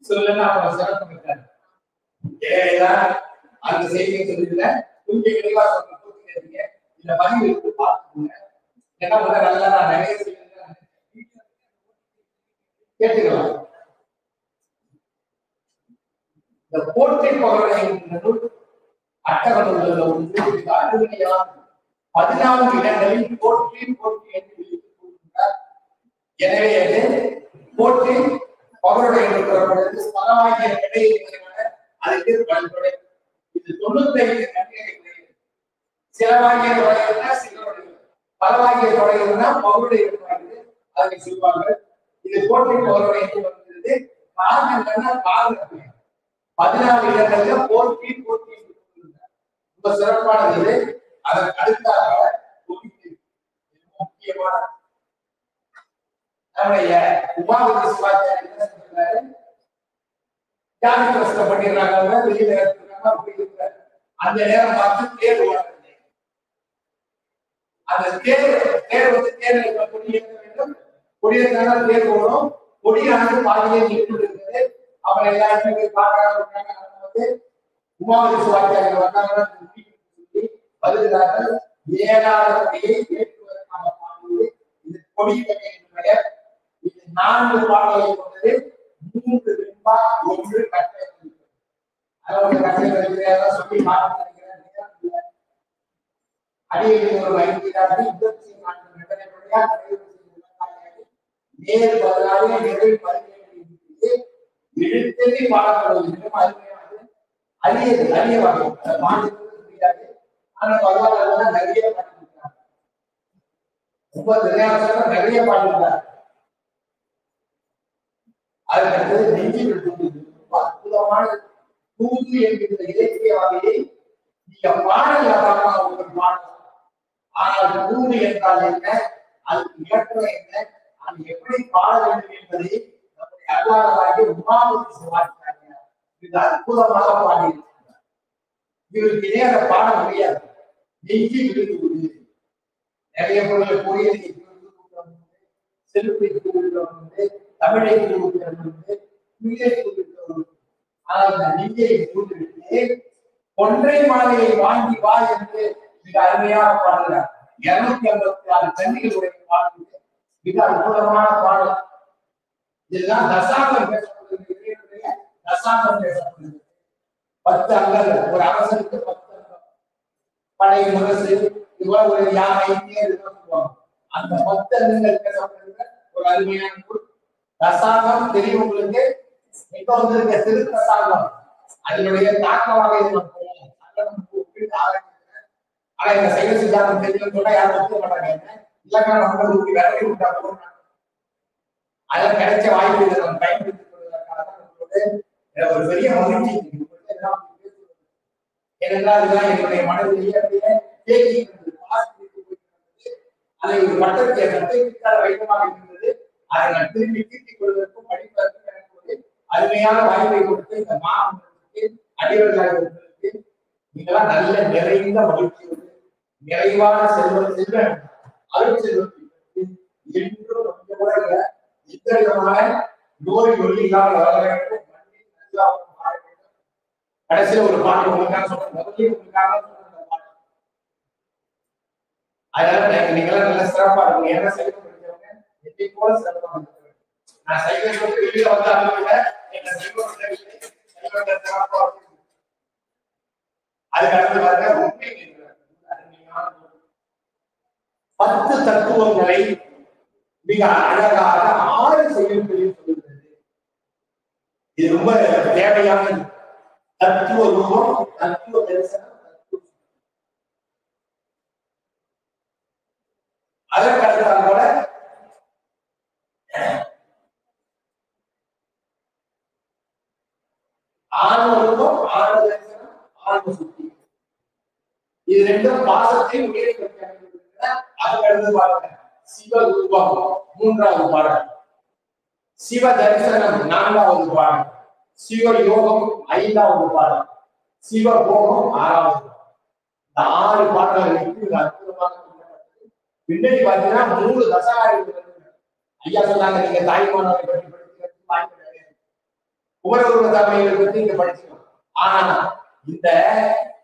சொல்லலாம் அவர் சிறப்பு இருக்காரு. ஏனென்றால் அந்த செய்தியை சொல்லுங்க கொஞ்சம் விரிவா சொல்லுங்க. இந்த பதிவு எடுத்து பார்த்துக்கோங்க. ஏன்னா உங்க நல்லா நான் நிறைய கேட்டுக்கலாம். இந்த போட்டி பகலை அட்டவணையில் ஒன்று அருமையான 14 இடங்களில் போட்டி போட்டி என்று விழித்துக் எனவே அது போட்டி பகலுடைய என்று பலவாகிய கிடையாது. அதுக்கு பல்படை இது 95 நன்மைகள். சிலவாகிய தொடைகள்னா சிலருடைய பலவாகிய தொடைகள்னா பகலுடைய இருக்கிறது அதை சொல்வாங்க. இது போட்டி பகலுடைய வந்தது. காரணம் என்னன்னா காரணம் 14 இடங்கள்ல போட்டி போட்டி ரொம்ப சிறப்பானது. அதற்கு அடுத்தாக முக்கியமான நம்முடைய உமாபதி சிவாச்சாரியர் என்ன சொல்றாரு? ஜாதி பிரச்சனை பண்ணிடுறாங்க, வெளியில இருக்காங்க. அந்த நேரம் பார்த்து தேர் ஓடுறது. அந்த தேர் வந்து தேர்தல் கொடியேற்ற வேண்டும். கொடியேற்ற தேர் ஓடும். கொடியானது பாதியே நின்று இருக்கிறது. அவரை எல்லாருமே போய் பார்க்கறாங்க. உமாபதி சிவாச்சாரியர் வந்தாங்க வருகிறார்கள். 7வது கொடியை ஏற்றுவதற்கான பாடல் இது கொடி கட்டையினுடைய இது 4 பாடல்களை கொண்டது. 3 வெண்பா 1 கட்டை. அதோட கட்டை சொல்லி மாற்றம் அடியில் ஒரு 5 நேர் பதிலாக நிறைவு 17 எழுத்தெறி பாடப்படுவது அருமையானது. அரிய வகை முடியாது. ஆனால் வரலாறு நிறைய பாடியிருக்கிறார். ரொம்ப நிறைய பாடியிருக்கிறார். அதற்கு நெஞ்சில் அற்புதமான தூது என்கிற இலக்கிய வகையை நீங்க பாடல் ஒரு பாடல். ஆனால் தூது என்றால் என்ன, அதுக்கு இலக்கணம் என்ன, அது எப்படி பாட வேண்டும் என்பதை நம்முடைய அருளாளராகிய உமாபதி சிவாச்சாரியார் இது அற்புதமாக பாடியிருக்கிறார். இவருக்கு இடையே அதை பாட முடியாது. நெஞ்சி விழுந்து நிறைய பொருள் பொறியியலை செல்வத்தை கூறுகிறது, தமிழை கூறுகிறது, உயிரை கூறுகிறது. ஆனால் இந்த நெஞ்சை கூறுவிட்டு ஒன்றை மாலையை வாங்கி வா என்று மிக அருமையாக பாடுகிறார். 256 தண்ணிகளுடைய பாடல் மிக அற்புதமான பாடல். இதெல்லாம் தசாங்கம் பேசப்படுகிறது. தசாங்கம் பேசப்படுகிறது. 10 அங்கங்கள். ஒரு அரசனுக்கு 10 அங்கம். படை முரசு இவ்வளவு ஒரு யானை சொல்லுவாங்க. அந்த 10 அங்கங்கள் பேசப்படுகிற ஒரு அருமையான நூல். தசாங்கம் தெரியும் உங்களுக்கு. இப்ப வந்து திரு தசாங்கம் அதனுடைய தாக்கமாக ஆனா இந்த சைவ சித்தாந்தம் தெரியும் சொன்னா யாரும் ஒத்துக்க மாட்டாங்க. இல்லைன்னா நம்ம ஊட்டி விரட்டி விட்டா போறாங்க. அதெல்லாம் கிடைச்ச வாய்ப்பு இதை நம்ம பயன்படுத்திக் கொள்வதற்காக ஒரு பெரிய மகிழ்ச்சி. ஏனென்றால் இதுதான் என்னுடைய மனதிலேயே தேக்கி அதை ஒரு பட்டத்தை சட்டத்திற்கான வைக்கமாக இருந்தது. அதை நான் திரும்பி தீர்த்திக் கொள்வதற்கும் படிப்பதற்கும் எனக்கு ஒரு அருமையான வாய்ப்பை கொடுத்து இந்த மாணவர்களுக்கு அடிவர்களாக நீங்களாம் நல்ல நிறைந்த மகிழ்ச்சியோடு நிறைவான செல்வ அருள் செல்வத்தை என்றும் கொஞ்சம் கூட இல்லை. எந்த விதமான நோய் நொடி இல்லாமல் வர வேண்டும். கடைசியில ஒரு பாட்டு உங்களுக்காக சொல்றேன். முதலே உங்களுக்காக சொல்ற பாட்டு. அதனால நீங்களாம் நல்ல சிறப்பா இருக்கும். என்ன சைவம் படிச்சவங்க எதை போல சிறப்பா இருக்கு. நான் சைவம் சொல்லி வெளியில வந்தாலும் கூட என்ன சைவம் சிறப்பா இருக்கு. அதுக்கு அடுத்து பாருங்க உண்மை 10 தத்துவங்களை மிக அழகாக 6 செயல்களில் சொல்லுகிறது. இது ரொம்ப தேவையான தத்துவ ரூபம், தத்துவ தரிசனம். அதற்கு அடுத்தால் கூட ஆன்ம ரூபம், ஆன்ம தரிசனம், ஆன்ம சுத்தி. இது ரெண்டும் பாசத்தை உயிரை அதுக்கடுத்து பாருங்க சிவரூபம் 3வது பாடல், சிவ தரிசனம் 4வது பாடல், சிவ யோகம் 5வது பாடல், சிவபோகம் 6வது. இந்த 6 பாடல்களுக்கு அற்புதமாக பின்னாடி பாத்தீங்கன்னா 3 தசாயிரம் ஐயா சொன்னாங்க. நீங்க தாய்மானவரை பற்றி படிக்கிறது உபரூப தன்மைகளை பற்றி இங்க படிச்சுக்கணும். ஆனா இந்த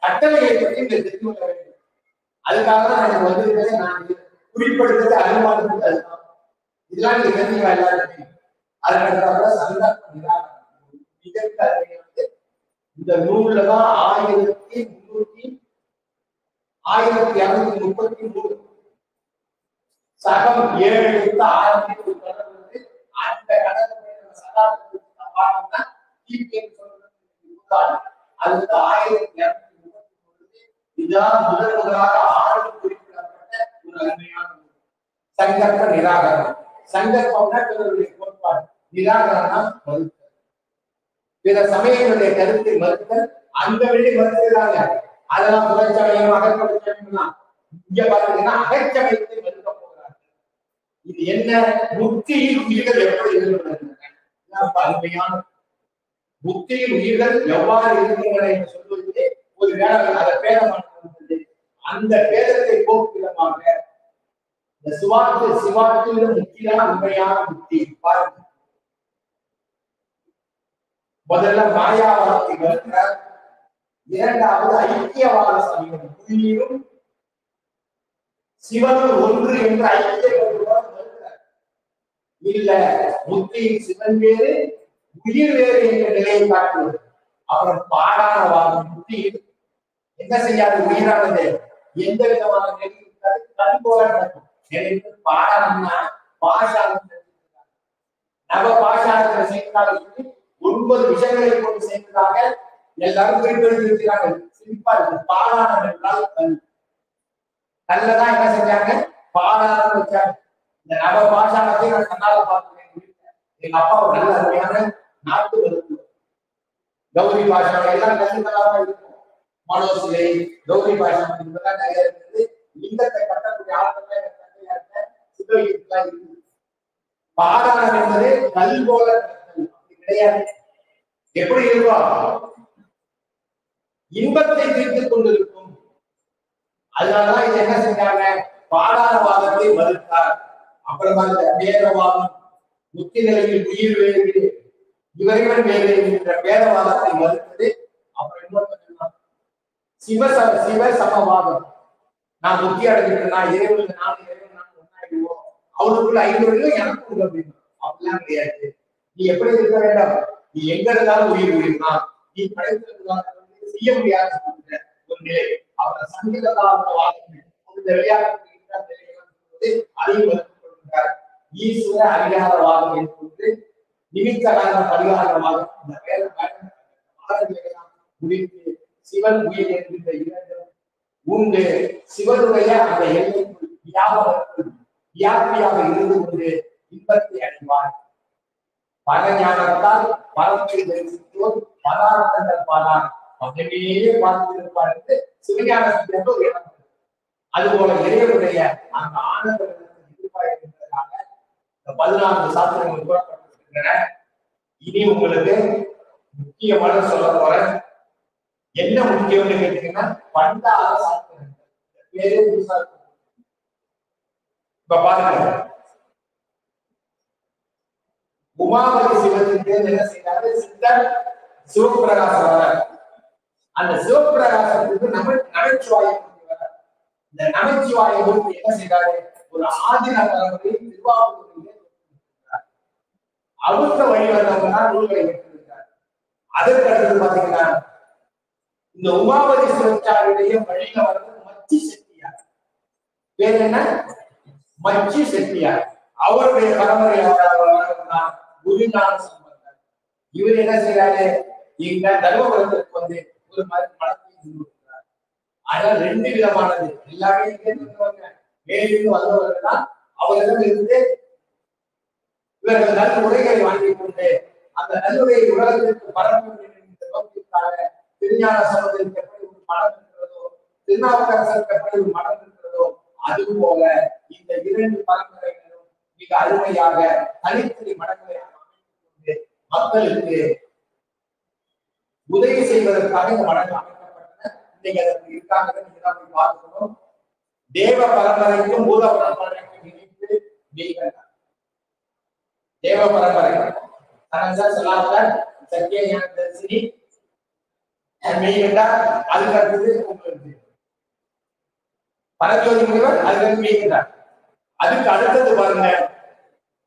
கட்டளையை பற்றி இங்க தெரிந்து கொள்ள வேண்டும். அதுக்காக தான் எனக்கு வந்திருக்கிறேன். நான் குறிப்பிடுறது அனுமானத்துக்கு அதுதான். இதெல்லாம் நீங்க தெரிஞ்சுக்கலாம் எல்லாருமே. அதனால சந்தர்ப்ப நிராகரணம் இந்த நூல்ல தான் 1233 சகம் 7 ஆரம்பித்து தொடர்ந்து அந்த கடற்கரை பார்த்தோம்னா அது 1233 இதான் முதலாக ஆறு குறிப்பிடப்பட்ட ஒரு அருமையான சங்கற்ப நிராகரணம். சங்கற்பம்னா கோட்பாடு, நிராகரணம் மறுத்தல். பிற சமயங்களுடைய கருத்தை மறுத்தல், அந்த வழி மறுக்கிறாங்க. அதெல்லாம் புறச்சமயம் அகற்றமையம். இங்க பாத்தீங்கன்னா அகச்சமயத்தை மறுக்க போகிறார்கள். இது என்ன? முக்தியில் உயிர்கள் எப்படி இருக்கின்றன? அருமையான முக்தியில் உயிர்கள் எவ்வாறு இருக்கின்றன என்று சொல்வதே ஒரு வேலை. அதை பேதமானது. அந்த பேதத்தை போக்குவிதமாக இந்த சிவார்த்தில முக்தியான உண்மையான முக்தி பாருங்க. முதல்ல மாயாவாதத்தை மறுக்கிறார். இரண்டாவது ஐக்கியவாத சமயம், உயிரும் சிவனும் ஒன்று என்று ஐக்கியவாத மறுக்கிறார். இல்ல, முக்தியில் சிவன் வேறு உயிர் வேறு என்ற நிலையை காட்டுவது. அப்புறம் பாடானவாதம், முக்தியில் என்ன செய்யாது? உயிரானது எந்த விதமான நிலை இருக்காது, கண் போல நடக்கும். பாடானம்னா பாஷாரம் நவ பாஷாரத்தில் செய்தால் 9 விஷயங்களை கொண்டு சேர்ந்ததாக எல்லாரும் குறிப்பிட்டிருக்கிறாங்க. சிரிப்பா இருக்கு. பாடானம் என்றால் கல். கல்லதான் என்ன செஞ்சாங்க? பாடானம் வச்சாங்க. இந்த நவ பாஷாரத்தை நான் கண்ணால பார்க்கிறேன். எங்க அப்பா ஒரு நல்ல அருமையான நாட்டு மருத்துவ. கௌரி பாஷா எல்லாம் கல்லுகளாக இருக்கும். மனோசிலை, கௌரி பாஷா இதெல்லாம் நிறைய இருக்குது. லிங்கத்தை கட்டக்கூடிய ஆளுநர் இருக்கு. பாடானம் என்பது கல் போல கிடையாது. எப்படி இருக்கும்? இன்பத்தை தீர்த்துக் கொண்டிருக்கும். அதனாலதான் இது என்ன செஞ்சாங்க? பாடானவாதத்தை மறுத்தார். அப்புறமா பேதவாதம், முக்தி நிலையில் உயிர் வேறு இவர்கள் வேறு என்கிற பேதவாதத்தை மறுத்தது. அப்புறம் இன்னொரு சிவ சமவாதம். நான் முக்தி அடைஞ்சிட்டேன், நான் இறைவன் ஒன்னாயிடுவோம், அவருக்குள்ள 5 வழியும் எனக்கு உண்டு அப்படின்னு. அப்படிலாம் கிடையாது. நீ எப்படி இருக்க வேண்டாம்? நீ எங்க இருந்தாலும் உயிர் தான். நீ படைத்திருந்தால் செய்ய முடியாத ஒரு நிலை. அவர் சங்கீதவாதம் இந்த விளையாட்டு அதையும் மறுத்துக் ஈஸ்வர அதிகாரவாதம் என்பது நிமித்தகார பரிகாரவாதம். இந்த முடித்து சிவன் உயிர் என்கின்ற 2 உண்டு. சிவனுடைய அந்த எல்லைக்குள் வியாபியாக இருந்து கொண்டு இன்பத்தை அடைவார். பரஞானத்தால் பரத்தை தரிசித்தோர் பதார்த்தங்கள் பாரார் அப்படியே பார்த்திருப்பார் என்று சிவஞான சித்தர் ஒரு இடம். அதுபோல இறைவனுடைய அந்த ஆனந்த இருப்பதற்காக இந்த 14 சாஸ்திரங்கள் கூறப்பட்டிருக்கின்றன. இனி உங்களுக்கு முக்கியமான சொல்ல போற என்ன முக்கியம்னு கேட்டீங்கன்னா, 12 சாஸ்திரங்கள் பேரே புதுசா இருக்கும். இப்ப பாருங்க, உமாபதி சிவத்தின் பேர் என்ன செய்யறாரு? சித்தர் சிவபிரகாசம். அந்த சிவபிரகாசத்துக்கு நமச்சிவாயம். இந்த நமச்சிவாயம் என்ன செய்யறாரு? ஒரு ஆதின தலைமுறை திருவாரூரிலே அவுத்த வழி வந்தவங்க நூல்களை பெற்றிருக்கிறார். அதற்கு அடுத்தது பாத்தீங்கன்னா, இந்த உமாபதி சிவச்சாரியுடைய வழியில வந்து மச்சி செட்டியார். பேர் என்ன? மச்சி செட்டியார். அவருடைய பரம்பரை குருஞான சம்பந்தர். இவர் என்ன செய்யறாரு? இங்க தர்மபுரத்திற்கு வந்து ஒரு மடத்தை உருவாக்குறார். அதனால 2 விதமானது. எல்லாமே மேலிருந்து வந்தவர்கள் தான். அவர்களிடம் இருந்து இவர்கள் நல் உரைகளை வாங்கிக் கொண்டு அந்த நல்லுரையை உலகத்திற்கு பரப்ப வேண்டும் என்ற நோக்கிற்காக திருஞான சம்பந்தருக்கு எப்படி ஒரு மடம் இருக்கிறதோ, திருநாவுக்கரசருக்கு எப்படி ஒரு மடம் இருக்கிறதோ, அதுபோல இந்த 2 பரம்பரைகளும் மிக அருமையாக தனித்தனி மடங்களை மக்களுக்கு உதவி செய்வதற்காக இந்த மடங்கள் அமைக்கப்பட்டன. இன்னைக்கு அதற்கு இருக்காங்க. நீங்க தான் போய் பார்க்கணும். தேவ பரம்பரைக்கும் பூத பரம்பரைக்கும் இணைத்து நீங்கள் தேவ பரம்பரை தனஞ்சல் சொல்லாத சத்திய ஞான தரிசினி மெய்கண்டார். அதுக்கு அடுத்தது உங்களுக்கு பரஞ்சோதி முனிவர், அதுக்கு மெய்கண்டார். அதுக்கு அடுத்தது பாருங்க,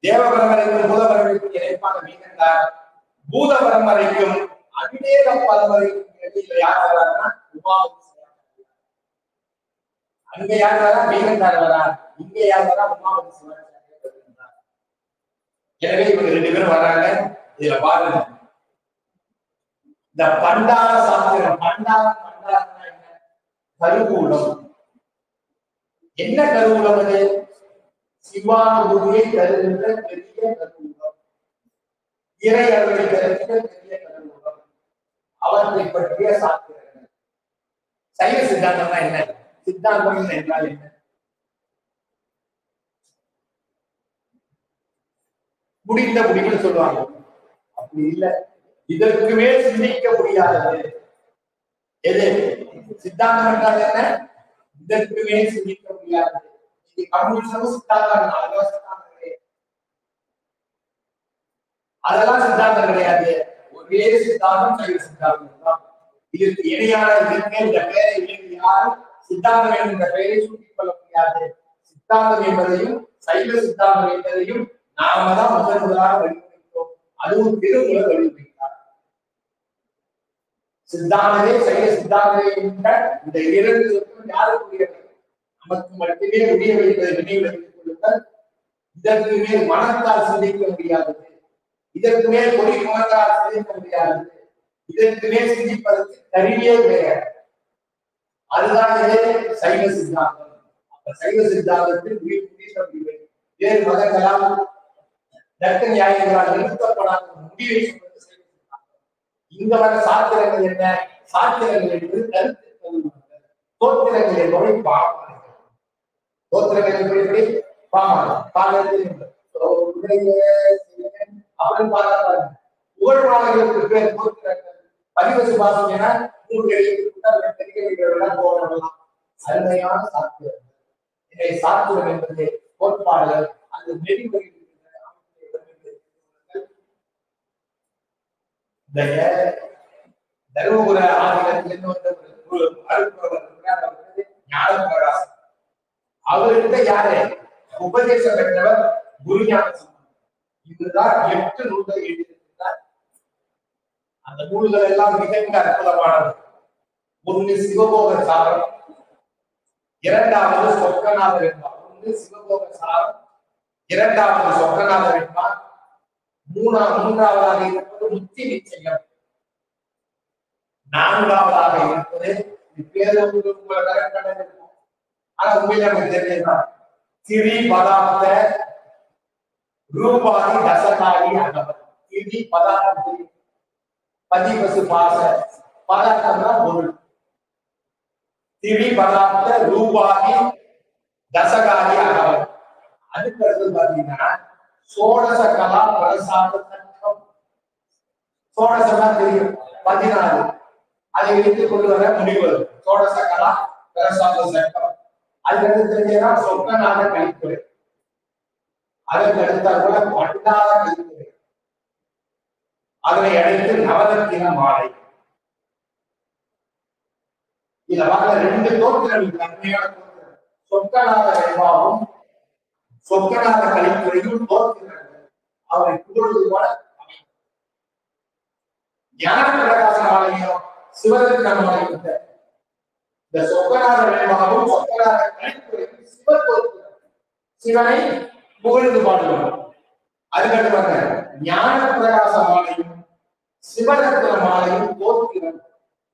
தேவ பரம்பரைக்கும் பூத பரம்பரைக்கும் இணைப்பான மெய்கண்டார். பூத பரம்பரைக்கும் அபிநேக பரம்பரைக்கும் இடையில யார் வராருன்னா உமாபதி. அங்க யார் வரா? மெய்கண்டார் வரா. இங்க யார் வரா? உமாபதி சிவாச்சாரியார். எனவே இவங்க 2 பேரும் வராங்க. இதுல பாருங்க, இந்த பண்டார சாஸ்திரம், பண்டாரம்னா என்ன? கருவூலம். என்ன கருவூலம் அது? சிவானுபூதியை தருகின்ற பெரிய கருவூலம், இறை அருளை தருகின்ற பெரிய கருவூலம், அவற்றை பற்றிய சாஸ்திரங்கள். சைவ சித்தாந்தம்னா என்ன? சித்தாந்தம் என்றால் என்ன? முடிந்த முடிவுன்னு சொல்லுவாங்க. அப்படி இல்லை, இதற்கு மேல் சிந்திக்க முடியாதது எது? சித்தாந்தம் என்றால் என்ன? இதற்கு மேல் சிந்திக்க முடியாதது. கம்யூனிசமும் சித்தாந்தம், அதெல்லாம் சித்தாந்தம் கிடையாது. ஒரே சித்தாந்தம் சைவ சித்தாந்தம் தான். இதற்கு இணையான இதற்கு இந்த பெயரை யாரும் சித்தாந்தம் என்கிற பெயரை சூட்டிக் கொள்ள முடியாது. சித்தாந்தம் என்பதையும் சைவ சித்தாந்தம் என்பதையும் நாம தான் முதலாக வடிவமைத்தோம். அதுவும் திருமூலர் வடிவமைத்தார். சித்தாந்தமே சைவ சித்தாந்தமே என்ற இந்த 2 சொற்களும் யாருக்குரியது? நமக்கு மட்டுமே உரிய வைப்பதை நினைவு வைத்துக் கொள்ளுங்கள். இதற்கு மேல் மனத்தால் சிந்திக்க முடியாதது, இதற்கு மேல் பொறி மனத்தால் சிந்திக்க முடியாதது, இதற்கு மேல் சிந்திப்பதற்கு கருவியே கிடையாது. அதுதான் சைவ சித்தாந்தம். அப்ப சைவ சித்தாந்தத்தில் வேறு மதங்களால் தர்க்க நியாயங்களால் நிறுத்தப்படாத முடிவை சொல்வது சைவ சித்தாந்தம். இங்க வர சாத்திரங்கள் என்ன? சாத்திரங்கள் என்பது கருத்து தோத்திரங்கள் என்பவை பாவங்கள். தோத்திரங்கள் எப்படி? பாவங்கள். அப்படின்னு பார்த்தாங்க. புகழ்வாளர்களுக்கு பேர் தோத்திரங்கள். பதிவு சுபாசம் என 3 எழுத்துக்கள் போடலாம். அருமையான சாத்திரம். இதை சாத்திரம் என்பது கோட்பாடுகள், அந்த நெறிமுறை தருமபுர ஆதினத்தில் ஞானப்பிரகாசம். அவர்கிட்ட யாரு உபதேசம் பெற்றவர்? குருஞான சம்பந்தர். இதுதான் 8 நூல்கள் எழுதியிருக்கிறார். அந்த நூல்கள் எல்லாம் மிக மிக அற்புதமானது. 1 சிவபோக சாரம், 2வது சொக்கநாதர் என்பார். 1 சிவபோக சாரம், 2வது சொக்கநாதர் என்பார், 3வதாக இருப்பது முத்தி நிச்சயம், 4வதாக இருப்பது ஆனா உண்மையில நமக்கு தெரியுமா? திரி பதார்த்த ரூபாதி தசகாரி அகவர். திரி பதார்த்தம், பதிபசு பாச பதார்த்தம்னா பொருள். திரி பதார்த்த ரூபாதி தசகாரி அகவர். அதுக்கு அடுத்து பாத்தீங்கன்னா சோடச கலா பிரசாத சட்டம். சோடசம்னா தெரியும், 14. அதை எடுத்துக் கொண்டு வர முடிவு சோடச கலா பிரசாத சட்டம். அதுக்கு அடுத்து தெரிஞ்சா சொக்கநாத கலித்துறை. அதற்கு அடுத்தால் கூட பண்டார கலித்துறை. அதனை அடுத்து நவரத்தின மாலை. இதுல வர 2 தோற்றங்கள் தன்மையான தோற்றம். சொக்கநாத வெண்பாவும் சொக்கநாத கலித்துறையும் தோற்றுகிறார்கள். அவரை புகழ்வது போல ஞான பிரகாச மாலையும் சிவரத்தின மாலையும் இந்த சொக்கநாத வெண்பாவும் சொக்கநாத கலித்துறையும் சிவ தோற்றுகிறார். சிவனை புகழ்ந்து பாடுவார். அதுக்கடுத்து பாருங்க, ஞான பிரகாச மாலையும் சிவரத்தின மாலையும் தோற்றுகிறார்.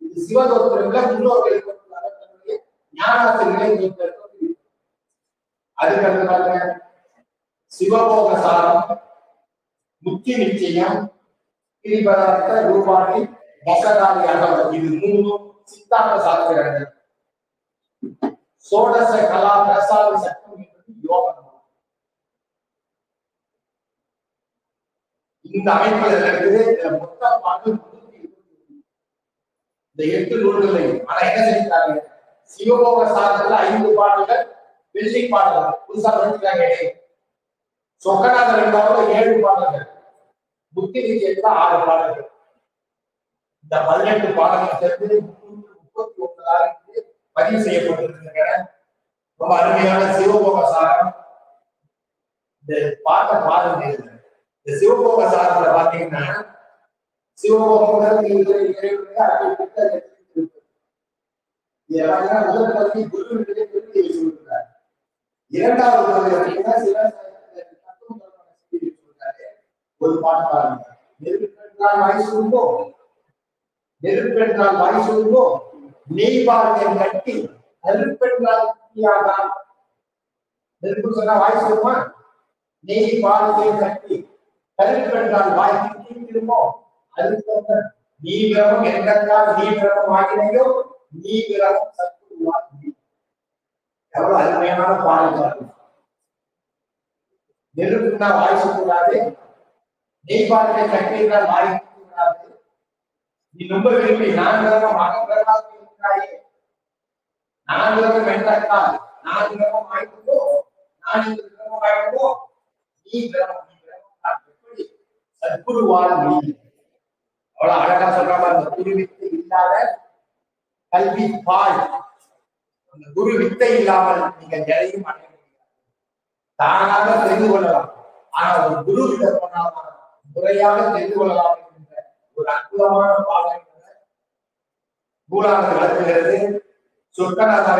இது சிவதோத்திரங்கள முன்னோர்கள் ஞானாசிரியர்களை தோற்று. அதுக்கடுத்து பாருங்க, சிவபோக சாரம், முத்தி நிச்சயம், கிரிபதார்த்த ரூபாணி தசகாரி அகவர். இது 3 சித்தாந்த சாஸ்திரங்கள். சோடச கலா பிரசாத சட்டம் என்பது யோகம். இந்த அமைப்பில் இருக்குது மொத்த பாட்டு. இந்த 8 நூல்களை ஆனா என்ன செஞ்சாங்க? சிவபோக சாதத்துல 5 பாடல்கள் வெள்ளி பாடல்கள் புதுசா வச்சுட்டாங்க. சொக்கநாதர் என்பார்கள் 7 பாடல்கள். புத்தி விஷயத்துல 6 பாடல்கள். இந்த 18 பாடல்கள் சேர்ந்து 339 பதிவு செய்யப்பட்டிருக்கின்றன. ரொம்ப அருமையான சிவபோக சாரம். இந்த பாட்டை பாருங்க. இந்த சிவபோக சாரத்துல பாத்தீங்கன்னா சிவபோகம் முதல் பகுதி குருவினுடைய திருப்தியை சொல்கிறார். இரண்டாவது பகுதி ஒரு பாட்டு பாருங்க. நெருப்பென்றால் வாய் சொல்வோம், நெருப்பென்றால் வாய் சொல்வோம், நெய் பாரதியம் கட்டி நெருப்பென்றால் நெருப்பு சொன்னா வாய் சொல்லுமா, நெய் பாரதியம் கட்டி கருப்பென்றால் வாய் கிட்டி திரும்போம். அதுக்கு நீ கிரமம் என்றால் நீ கிரமம் ஆகினையோ நீ கிரமம் சத்துருவான். எவ்வளவு அருமையான பாடல். நெருப்புனா வாய் சொல்லக்கூடாது, நெய் பாரதியை கட்டினால் வாய் கூடாது. நீ ரொம்ப விரும்பி நான் கிரமம் அகங்கிரமாக இருக்கிறாயே, நான் கிரமம் என்றால் நான் கிரமம் ஆயிடுவோ, நான் இந்த கிரமம் ஆயிடுவோ, நீ கிரமம் எப்படி சத்குருவான் நீ. அவ்வளவு அழகா சொல்றாங்க. அந்த குரு வித்தை இல்லாத கல்வி பால். அந்த குரு வித்தை இல்லாமல் நீங்க எதையும் அடைய முடியாது. தானாக தெரிந்து கொள்ளலாம், ஆனா ஒரு குரு வித்தை போனால்தான் முறையாக தெரிந்து கொள்ளலாம் என்கின்ற ஒரு அற்புதமான பாடம் நூலானது விளக்குகிறது. சொற்கநாதா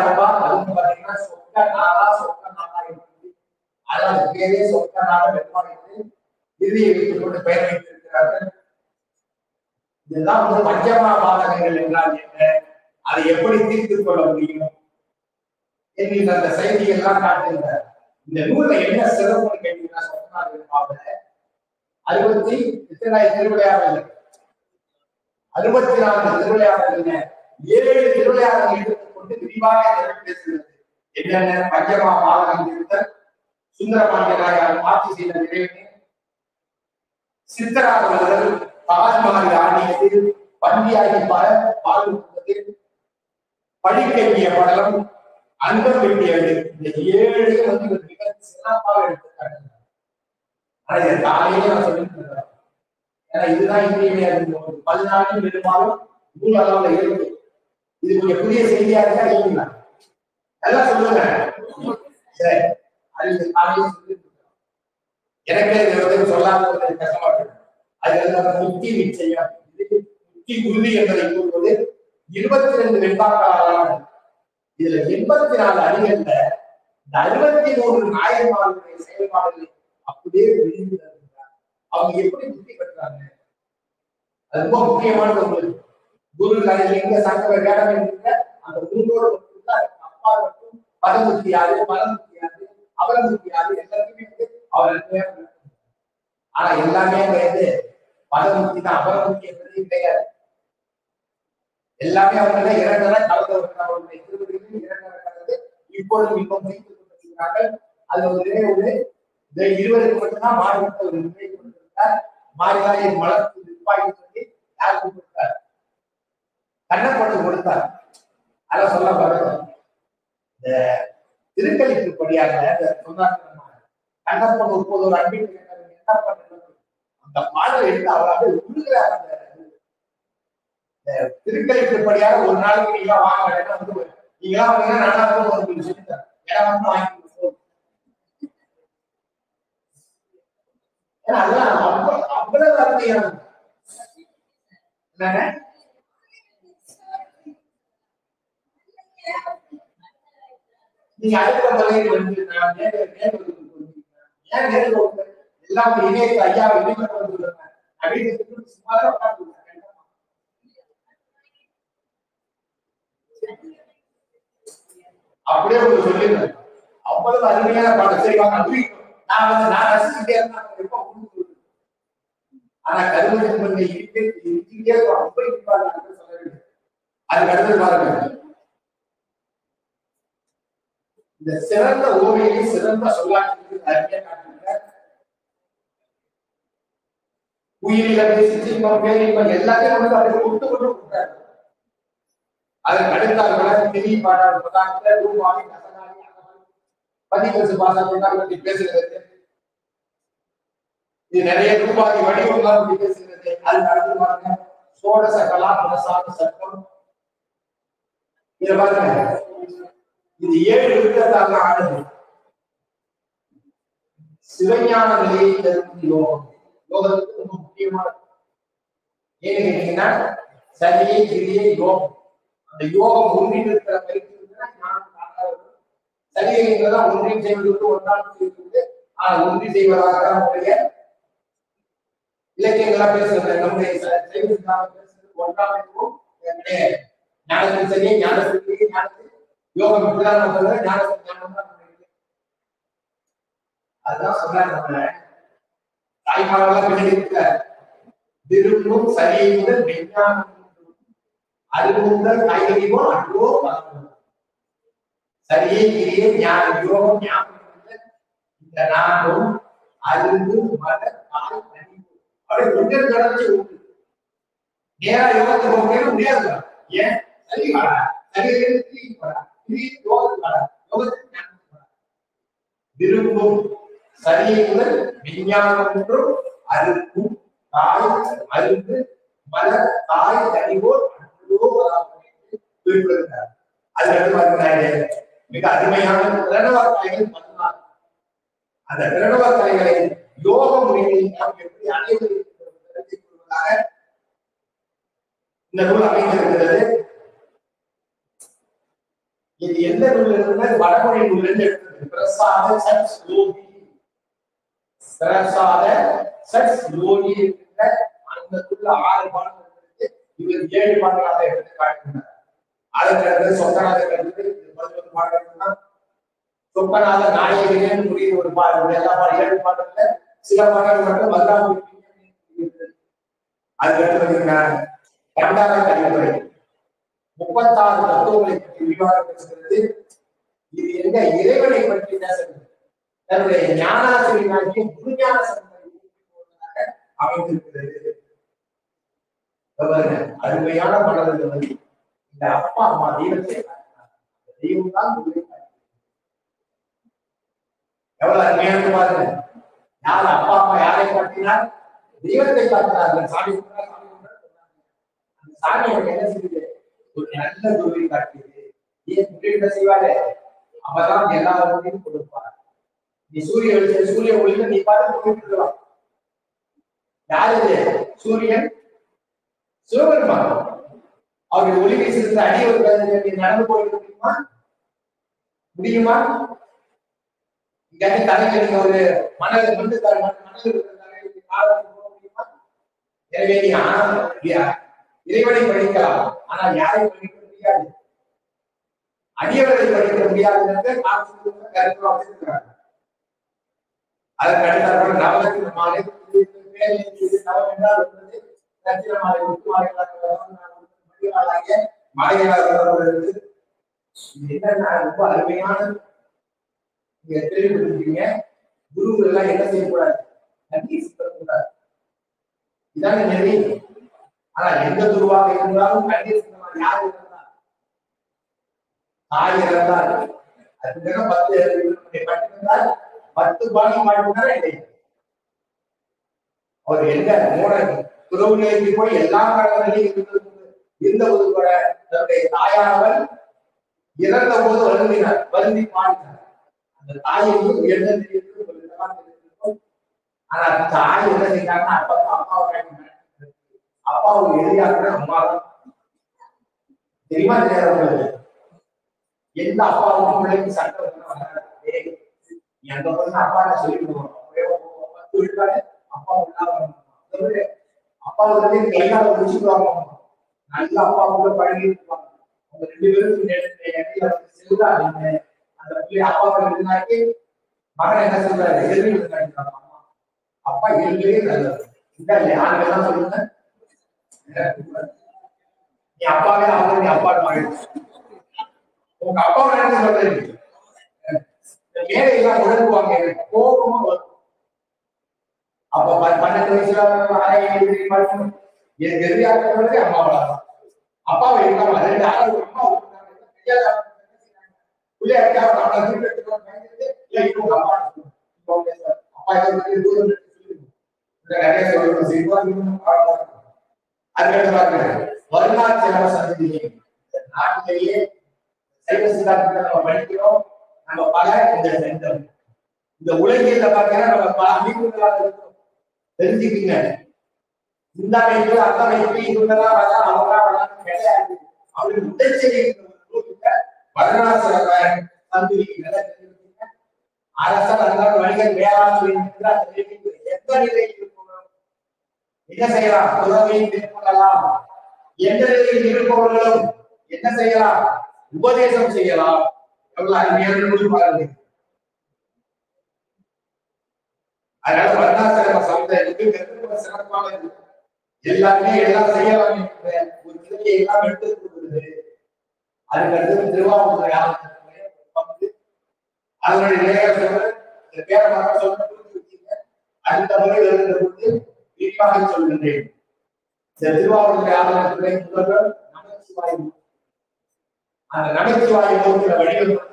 அதுவும் பாத்தீங்கன்னா சொற்கநாதா சொற்கநாதா என்பது அதாவது பேரே சொற்கநாத வெப்பாடு இறுதியை வைத்துக் கொண்டு பெயர் வைத்திருக்கிறார்கள். இதெல்லாம் பஞ்சமா பாதகங்கள் என்றால் என்ன, அதை எப்படி தீர்த்துக் கொள்ள முடியும் என்கின்ற அந்த செய்தியை எல்லாம் காட்டுகிறார். இந்த நூல்ல என்ன சிறப்புன்னு கேட்டீங்கன்னா சொற்கநாத 64 திருவிளையாடல், 64 திருவிளையாடல், 7 திருவிளையாடல் எடுத்துக்கொண்டு விரிவாக பேசுகிறது. என்னென்ன பஞ்சமா பாதகம் இருத்தல், சுந்தரபாண்டிய நாயகர் ஆட்சி செய்த நிறைவு, சித்தராதவர்கள் தாஜ்மஹால் ஆடியது, பந்தியாகி பாடுவது, படிக்கவிய படலம், அங்கம் வெட்டியது. இந்த 7 மிக சிறப்பாக எடுத்துக்காட்டு. ஆனா இதை காலையிலே நான் சொல்லிட்டு இருக்கிறேன். ஏன்னா இதுதான் இந்திய 14 பெரும்பாலும் நூல் அளவுல இருக்கு. இது கொஞ்சம் புதிய செய்தியா இருக்கா இல்லைங்களா? நல்லா சொல்லுங்க. சரி, அது காலையில சொல்லிட்டு எனக்கே இதை சொல்லாத கஷ்டமா இருக்கு. அது முக்தி நிச்சயம், முக்தி உறுதி என்பதை கூறுவது 22 வெண்பாக்களான இதுல 84 அடிகள்ல இந்த 63 நாயன்மார்களுடைய செயல்பாடுகளை அப்படியே விரிந்து தருகிறார். அவங்க எப்படி புத்தி பெற்றாங்க? அது ரொம்ப முக்கியமானது. உங்களுக்கு குரு எங்க சங்கர வேடம் என்கிற அந்த குருவோட அப்பா மட்டும் பதமுத்தி யாரு, பரமுத்தி யாரு, அவரமுத்தி யாரு எல்லாருக்குமே அவர். ஆனா எல்லாமே கிடையாது. பதமுத்தி தான், அபரமுத்தி என்பது கிடையாது. எல்லாமே அவங்க இரண்டரை கலந்து அவருடைய திருவடியில் இரண்டரை கலந்து இப்பொழுது இன்பம் செய்து கொண்டிருக்கிறார்கள். அது ஒரு நினைவு. இந்த 20 மட்டும்தான் மாறிவிட்ட ஒரு நினைவு கொண்டிருக்கிறார். மாறிவாயை மலர்த்து நிற்பாய் சொல்லி யார் கொடுத்தார்? கண்ணப்பட்டு கொடுத்தார். அதை சொல்ல பாருங்க. இந்த திருக்கலிப்புப்படியாக சொன்னார் கண்ணப்பன் 30 ஒரு அன்பின் என்ன பண்ண அந்த பாடல் எடுத்து அவராக உருகிறார். திருக்கலிப்புப்படியாக ஒரு நாளைக்கு நீங்க வாங்க வந்து நீங்களா வந்தீங்கன்னா நல்லா ஒரு சொல்லிட்டார். இடம் வந்து வாங்கி அதெல்லாம் அவ்வளவு அருமையான என்னங்க நீங்க அடுத்த முறையில் வந்து எல்லாம் இணையத்தை ஐயா அப்படியே ஒரு சொல்லிடுறேன். அவ்வளவு அருமையான பாடம். சரி வாங்க நான் வந்து நான் ரசிச்சுட்டே இருந்தேன். ஆனா கருவறை இருக்கிட்டே ரொம்ப அதுக்கு அடுத்து பாருங்க. இந்த சிறந்த ஓவியை சிறந்த சொல்லாட்சி உயிரிழப்பு, சிற்றின்பம், பேரின்பம் எல்லாத்தையும் வந்து அதை கொண்டு கொண்டு கொடுத்தாரு. அதற்கு அடுத்தார்கள் திரி பாடாத ரூபாய் நசனாரி பதிவு பாசா பேசுகிறது. இது நிறைய ரூபாய் வடிவம்லாம் பேசுகிறது. அது நடந்து பாருங்க. சோடச கலா பிரசாத சட்டம் இத பாருங்க. இது 7 விருத்தத்தால ஆனது. சிவஞான நிலையை தரும் யோகம். யோகத்துக்கு ரொம்ப முக்கியமானது. ஏன்னு கேட்டீங்கன்னா சரியை கிரியை யோகம். அந்த யோகம் ஒன்றில் இருக்கிற பயிற்சி சரியாக ஒன்றில் செய்வதற்கு ஒன்றாக செய்வது ஒன்றி செய்வதாக நம்முடைய இலக்கியங்களாக பேசுகிறது. நம்முடைய ஒன்றாக இருக்கும் ஞானத்தின் சரியை ஞானத்திற்கு ஞானத்தில் யோகம் இப்படிதான் ஞானத்தின் ஞானம் தான். அதுதான் சொல்றாங்க நம்ம தாய்மாரெல்லாம் பின்னாடி விரும்பும் சரியை முதல் விஞ்ஞானம் அறிவுறுத்தல் கையறிவோ அன்றோ சரியை கிரியை ஞான யோகம் ஞாபகம் இந்த நானும் அறிவு மத தாய் அறிவு அப்படி ஒன்றில் கடந்து உண்டு. நேரா யோகத்தை போக முடியாது. ஏன் சரி வாடா சரி வாடா விரும்பும் சரியை முதல் விஞ்ஞானம் ஒன்றும் அறுக்கும் தாய் அறிவு மத தாய் அறிவோர் மிக அருமையான பிரணவக்காய்கள் 14. அந்த பிரணவக்காய்களை யோக முறையில் நாம் எப்படி அனைவரும் இந்த நூல் அமைந்திருக்கிறது. இது எந்த நூல் இருந்து வடமொழி நூல் இருந்து எடுத்தது. பிரசாத சட் யோகி பிரசாத சட் யோகி என்ற அந்த நூல்ல 6 பாடங்கள் இருக்கு. இவர் 7 பாடங்களாக எடுத்து காட்டுகிறார். அதற்கு சொக்கநாத கருத்து 11 பாடல்கள். சொக்கநாத நாயகன் முடிவு ஒரு பாடல். எல்லா 7 பாடல்ல சில பாடல்கள் மட்டும் வரலாறு. அதுக்கு இரண்டாவது கலிமுறை 36 தத்துவங்களை பற்றி விவாதம் பேசுகிறது. இது எங்க இறைவனை பற்றி பேசுகிறது. தன்னுடைய ஞானாசிரியனாகிய குருஞான சம்பந்தமாக அமைந்திருக்கிறது. அருமையான பாடல்கள். இந்த அப்பா அம்மா தெய்வத்தை தெய்வம் தான் எவ்வளவு அருமையான பாருங்க. யார் அப்பா அம்மா யாரை காட்டினார்? தெய்வத்தை காட்டினார்கள். சாமி சாமி என்ன செய்யுது? ஒரு நல்ல குருவை காட்டியது. ஏன் என்ன செய்வாரு? அவதான் எல்லாருக்கும் கொடுப்பார். நீ சூரிய வெளிச்சம் சூரிய ஒளியில நீ பார்த்து கொடுக்கலாம். யாரு சூரியன்? சிவபெருமான். அவருடைய ஒளி வீசுகிற அடியவர்கள் நடந்து போயிருக்க முடியுமா? முடியுமா? இங்க தலைக்கு நீங்க ஒரு மணல் வந்து முடியுமா? எனவே நீ இறைவனை படிக்கலாம், ஆனால் யாரை படிக்க முடியாது. அடியவர்களை படிக்க முடியாது. அதற்கு அடுத்த நவலட்சுமி மாலை நவம் என்றால் ரத்தின மாலை முத்து மாலைகளாக என்னன்னா ரொம்ப அருமையான நீங்க தெளிவுபடுத்திருக்கீங்க. குருவுகள் எல்லாம் என்ன செய்யக்கூடாது? கண்ணீர் சிந்தக்கூடாது. இதான நெறி. ஆனா எந்த குருவாக இருந்தாலும் கண்ணீர் சிந்தமா யார் இருந்தார்? தாய் இறந்தார். அதுக்கு 10 பட்டிருந்தால் 10 பாகம் வாழ்ந்தாரா இல்லை? அவர் எந்த மூட துறவு நிலைக்கு போய் எல்லா காலங்களிலும் இருந்த போது கூட தன்னுடைய தாயானவர் இறந்த போது வருந்தினார், வருந்தி பாடினார். அந்த தாயையும் ஆனா தாய் என்ன செய்தாங்கன்னா அப்பாவை அப்பாவுக்கு எதிராக அம்மா தான். தெரியுமா தெரியாது? எந்த அப்பாவுக்கும் பிள்ளைக்கு சட்டம் எந்த பொண்ணு அப்பா சொல்லிடுவோம். 10 விழுக்காடு அப்பா அப்பா வந்து கையால முடிச்சுடுவாங்க. நல்ல அப்பா கூட பழகி இருப்பாங்க. அவங்க 2 பேரும் செல்லுதா அந்த பிள்ளை அப்பாவை இருந்தாக்கி மகன் என்ன சொல்றாரு? எதிர்ப்பு இருக்காங்க. அப்பா எதிர்ப்பே நல்லது. இந்த ஆண்கள் சொல்லுங்க, நீ அப்பாவே அவங்க நீ அப்பா உங்க அப்பாவை என்ன சொல்றது? மேலையெல்லாம் உணர்வாங்க, கோபமா வரும். அப்ப 12 வயசுல எனக்கு எதிராக அம்மாவா அப்பாவை இருக்காம 2 ஆள் அம்மா நிறைய சொல்லணும். அதுக்கடுத்து பாருங்க, வருணாச்சல சந்ததியை நாட்டிலேயே சைவ சித்தாந்தத்தை நம்ம படிக்கிறோம். நம்ம பல இந்த சென்டர் இந்த உலகியல பாத்தீங்கன்னா நம்ம பல அமைப்புகளாக இருக்கோம். தெரிஞ்சுக்கீங்க, இந்த அமைப்பு அந்த அமைப்பு இவங்கதான் வரலாம் அவங்கதான் வரலாம் கிடையாது. அவருக்கு உடற்செயல் வருணாச்சல சந்ததி அரசர் அல்லாத வணிகர் வேளாண் எந்த நிலையில் இருக்கணும், என்ன செய்யலாம், உறவை மேற்கொள்ளலாம். எந்த நிலையில் இருப்பவர்களும் என்ன செய்யலாம், உபதேசம் செய்யலாம். எவ்வளவு அருமையான பாருங்க. அதனால வருணாசிரம சமுதாயத்துக்கு சிறப்பானது. எல்லாருமே எல்லாம் செய்யலாம் என்ற ஒரு நிலையை எல்லாம் எடுத்துக் கொள்வது. அதுக்கடுத்து திருவாரூர் அதனுடைய நிலையாக பேரமாக சொல்ல அடுத்த முறை எழுதுவதற்கு விரிவாக சொல்கின்றேன். திருவாரூர் ஆலயத்துறை முதல்வர் நமச்சிவாய, அந்த நமச்சிவாய மூர்த்தியில வடிவம்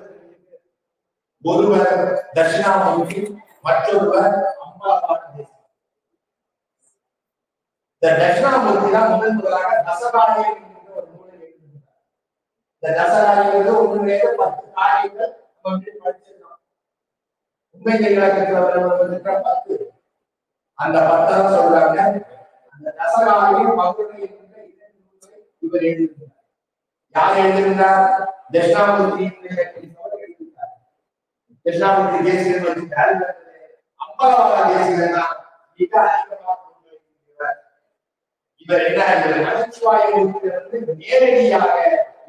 ஒருவர் தட்சிணாமூர்த்தி, மற்றொருவர் அம்பாபாரதி. இந்த தட்சிணாமூர்த்தி தான் முதலாக தசகாரியம் என்கிற ஒரு நூலை எழுதினார். இந்த தசகாரியம் ஒன்றுலேயே 10 காரியங்கள் படிச்சிருக்கோம். உண்மை விளக்கத்தில் 10 அந்த 10 சொல்றாங்க. அந்த தசகாரியம் பகுதி இவர் எழுதினார். யார் எழுதினார்? தட்சிணாமூர்த்தி எழுதினார். தட்சிணாமூர்த்தி தேசிகன் வச்சிருக்காரு. அம்பலவாக தேசிகன் தான் மிக அதிகமாக இவர் என்ன நமச்சிவாய மூர்த்தியிலிருந்து நேரடியாக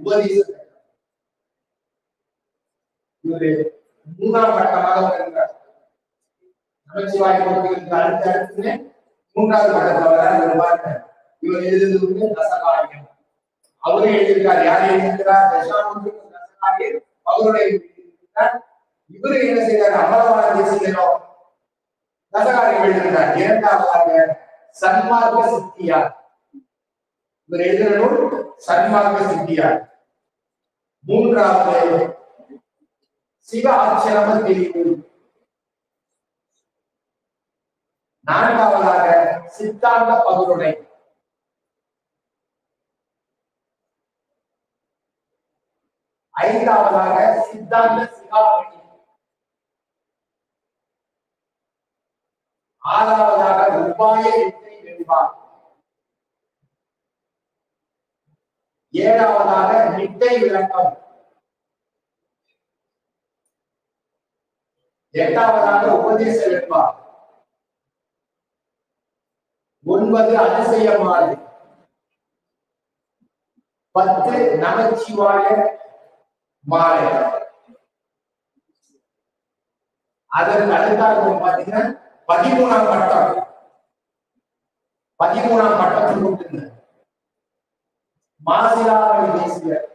உபதேசம் இவர் 3ஆம் கட்டமாக வருகிறார். நமச்சிவாய மூர்த்திகளுக்கு அடுத்து 3வது கட்டமாக இவர் எழுதுவது தசகாரியம். அவரே எழுதியிருக்கார். யார் எழுதியிருக்கிறார்? தட்சிணாமூர்த்தி தசகாரியம் அவருடைய எழுதியிருக்கிறார். இவரு என்ன செய்தார்? அமலவான தேசிகனோ தசகாரியம் எழுதியிருக்கிறார். 2வது சன்மார்க்க சித்தியார். இவர் எழுதின நூல் சன்மார்க்க சித்தியார். 3வது சிவ ஆச்சரம தெளிவு. 4வதாக சித்தாந்த பகுருடை. 5வதாக சித்தாந்த சிகாமணி. 6வதாக உபாய வித்தை வெண்பார். 7வதாக நிட்டை விளக்கம். 8வதாக உபதேச வெண்பார். 9 அதிசய மாலை. 10 நமச்சிவாய மாலை. அதற்கு அடுத்தாக பாத்தீங்கன்னா 13ஆம் பட்டம். 13ஆம் பட்டத்தில் கொடுத்திருந்த மாசிலாமணி தேசிகர்.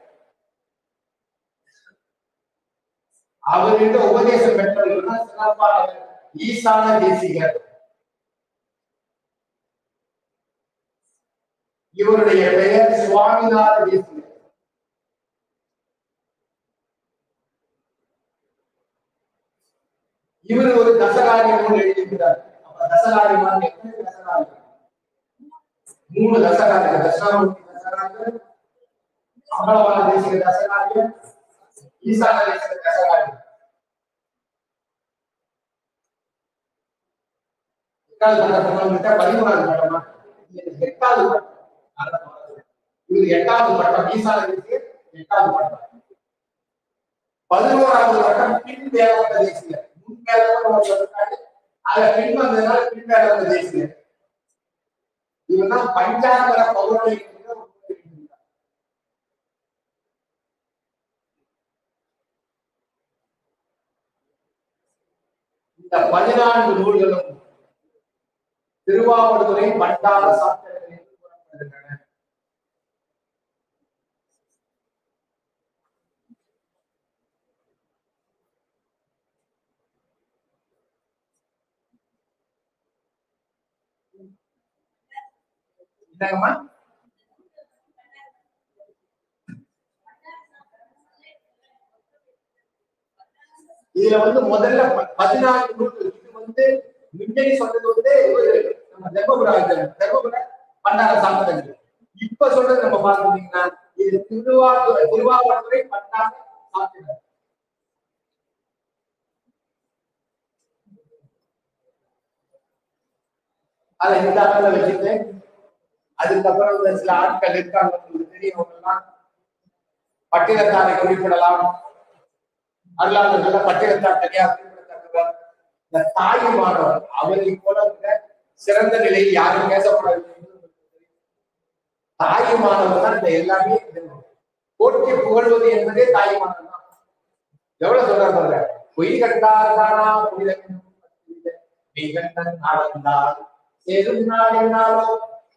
அவர்கிட்ட உபதேசம் பெற்றவர்கள் சிறப்பாக ஈசான தேசிகர். இவருடைய பெயர் சுவாமிநாத தேசிகர். இவர் ஒரு தசகாரியம் எழுதியிருக்கிறார். தசகாரியம் எத்தனை தசகாரியம்? 3 தசகாரியம். தட்சிணாமூர்த்தி தசகாரியம், அமலவான தேசிக தசகாரியம், ஈசான தேசிக தசகாரியம். 8வது பட்டம் 13வது பட்டமா? 8வது பட்டம். இது 8வது பட்டம். ஈசான தேசிக 8வது பட்டம். 11வது பட்டம் பின் வேலவ தேசிகர். முன் வேலவ சொல்றாரு. அத பின் வந்ததனால பின் வேலவ தேசிகர். இவர்தான் பஞ்சாங்கர பௌர்ணமி. இந்த 14 நூல்களும் திருவாவடுதுறை பண்டார சாஸ்திரத்தில் கூறப்படுகின்றன. என்னங்கம்மா? இதுல முதல்ல 14 நூல்கள். இது முன்னாடி சொன்னது தர்மபுர பண்டார சாப்பிட்டது. இப்ப சொல்றது நம்ம பாத்துட்டீங்கன்னா இது திருவாவூரை பண்டார சாப்பிட்டது. அதை இந்த அளவுல வச்சுட்டு அதுக்கப்புறம் சில ஆட்கள் இருக்காங்க தெரியவங்கலாம் பட்டினத்தாரை குறிப்பிடலாம். அருளாளர்கள பட்டினத்தார் தனியாக குறிப்பிடத்தக்கவர். இந்த தாயுமானவர் அவரை போல சிறந்த நிலையில் யாரும் பேசப்படவில்லை. தாயுமானவர் தான் இந்த எல்லாமே போட்டி புகழ்வது என்பதே தாயுமானவர் தான். எவ்வளவு சொல்றாங்க பொய் கண்டார்தானா